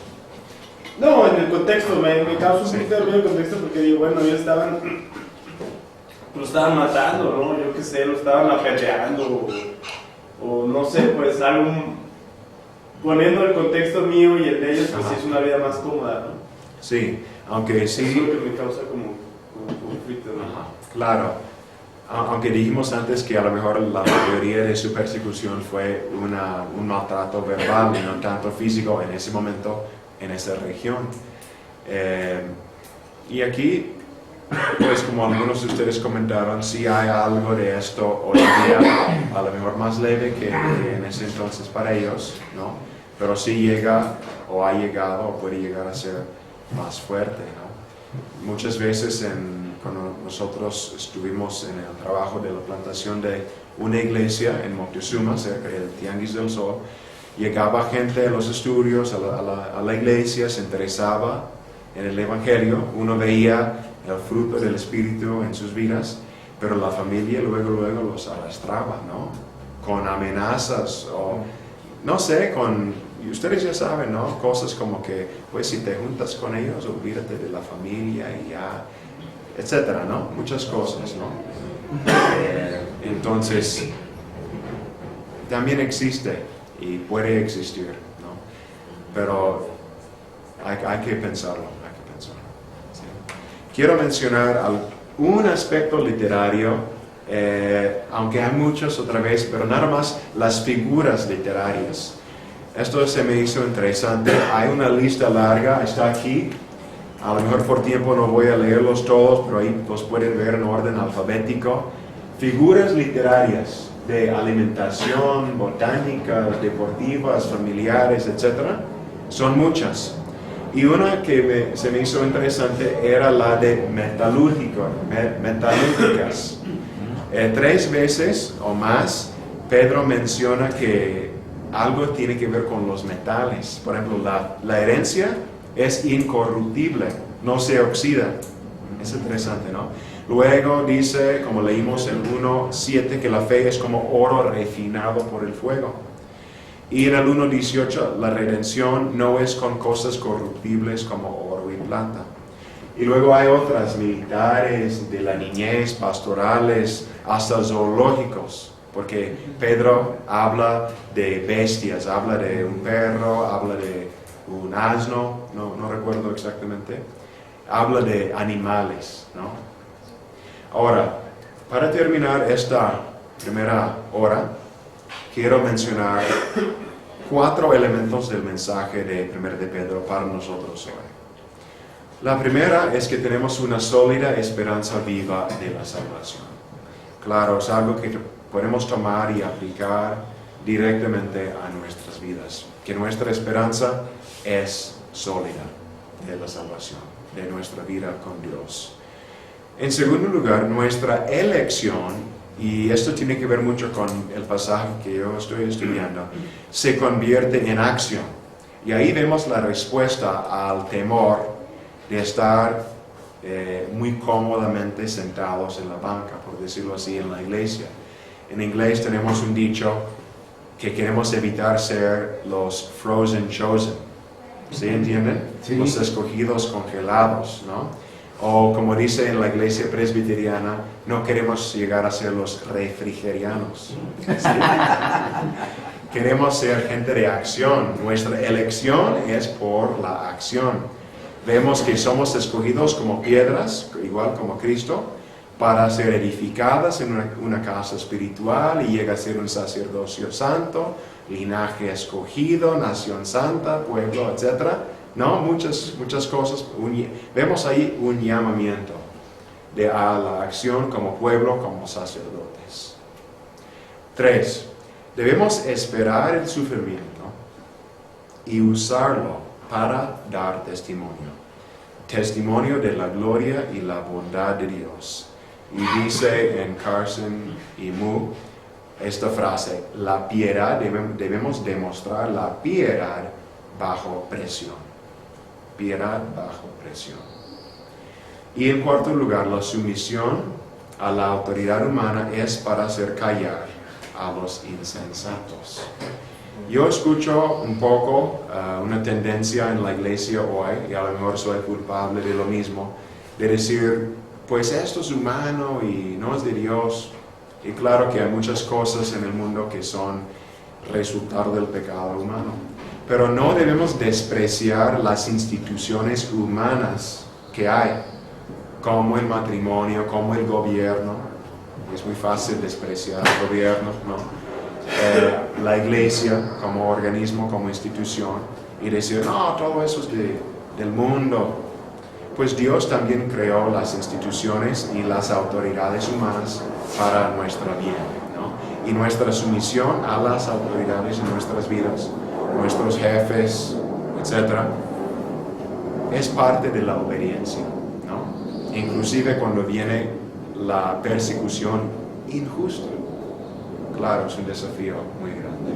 No, en el contexto, me causa un poquito de ruido el contexto porque digo, bueno, ellos lo estaban matando, ¿no? Yo qué sé, lo estaban apedreando o no sé, pues poniendo el contexto mío y el de ellos, pues sí es una vida más cómoda, ¿no? Sí, aunque sí. Eso es lo que me causa como conflicto, ¿no? Ajá, claro. Aunque dijimos antes que a lo mejor la mayoría de su persecución fue un maltrato verbal y no tanto físico en ese momento, en esa región. Y aquí, pues como algunos de ustedes comentaron, sí hay algo de esto hoy en día, a lo mejor más leve que en ese entonces para ellos, ¿no? Pero sí llega o ha llegado o puede llegar a ser más fuerte, ¿no? Muchas veces cuando nosotros estuvimos en el trabajo de la plantación de una iglesia en Moctezuma, cerca del Tianguis del Sol, llegaba gente a los estudios, a la iglesia, se interesaba en el Evangelio, uno veía el fruto del Espíritu en sus vidas, pero la familia luego los arrastraba, ¿no? Con amenazas o, no sé, y ustedes ya saben, ¿no? Cosas como que, pues si te juntas con ellos, olvídate de la familia y ya, etcétera, ¿no? Muchas cosas, ¿no? Entonces, también existe y puede existir, ¿no? Pero hay que pensarlo, ¿sí? Quiero mencionar un aspecto literario, aunque hay muchos otra vez, pero nada más las figuras literarias. Esto se me hizo interesante. Hay una lista larga, está aquí. A lo mejor por tiempo no voy a leerlos todos, pero ahí los pueden ver en orden alfabético. Figuras literarias de alimentación, botánicas, deportivas, familiares, etc. Son muchas. Y una que se me hizo interesante era la de metalúrgicas. 3 veces o más Pedro menciona que algo tiene que ver con los metales. Por ejemplo, la herencia es incorruptible, no se oxida. Es interesante, ¿no? Luego dice, como leímos en 1:7, que la fe es como oro refinado por el fuego. Y en el 1:18, la redención no es con cosas corruptibles como oro y plata. Y luego hay otras, militares, de la niñez, pastorales, hasta zoológicos. Porque Pedro habla de bestias, habla de un perro, habla de un asno, no recuerdo exactamente. Habla de animales, ¿no? Ahora, para terminar esta primera hora, quiero mencionar 4 elementos del mensaje de 1 de Pedro para nosotros hoy. La primera es que tenemos una sólida esperanza viva de la salvación. Claro, es algo que podemos tomar y aplicar directamente a nuestras vidas. Que nuestra esperanza es sólida de la salvación, de nuestra vida con Dios. En segundo lugar, nuestra elección, y esto tiene que ver mucho con el pasaje que yo estoy estudiando, se convierte en acción. Y ahí vemos la respuesta al temor de estar muy cómodamente sentados en la banca, por decirlo así, en la iglesia. En inglés tenemos un dicho que queremos evitar ser los frozen chosen. ¿Sí entienden? Sí. Los escogidos congelados, ¿no? O como dice en la iglesia presbiteriana, no queremos llegar a ser los refrigerianos. ¿Sí? Queremos ser gente de acción. Nuestra elección es por la acción. Vemos que somos escogidos como piedras, igual como Cristo, para ser edificadas en una casa espiritual y llega a ser un sacerdocio santo, linaje escogido, nación santa, pueblo, etc. No, muchas cosas. Vemos ahí un llamamiento a la acción como pueblo, como sacerdotes. 3. Debemos esperar el sufrimiento y usarlo para dar testimonio. Testimonio de la gloria y la bondad de Dios. Y dice en Carson y Mu esta frase: la piedad, debemos demostrar la piedad bajo presión. Piedad bajo presión. Y en cuarto lugar, la sumisión a la autoridad humana es para hacer callar a los insensatos. Yo escucho un poco una tendencia en la iglesia hoy, y a lo mejor soy culpable de lo mismo, de decir, pues esto es humano y no es de Dios. Y claro que hay muchas cosas en el mundo que son resultado del pecado humano. Pero no debemos despreciar las instituciones humanas que hay, como el matrimonio, como el gobierno. Es muy fácil despreciar el gobierno, ¿no? La iglesia como organismo, como institución, y decir, no, todo eso es del mundo. Pues Dios también creó las instituciones y las autoridades humanas para nuestro bien, ¿no? Y nuestra sumisión a las autoridades en nuestras vidas, nuestros jefes, etc., es parte de la obediencia, ¿no? Inclusive cuando viene la persecución injusta. Claro, es un desafío muy grande.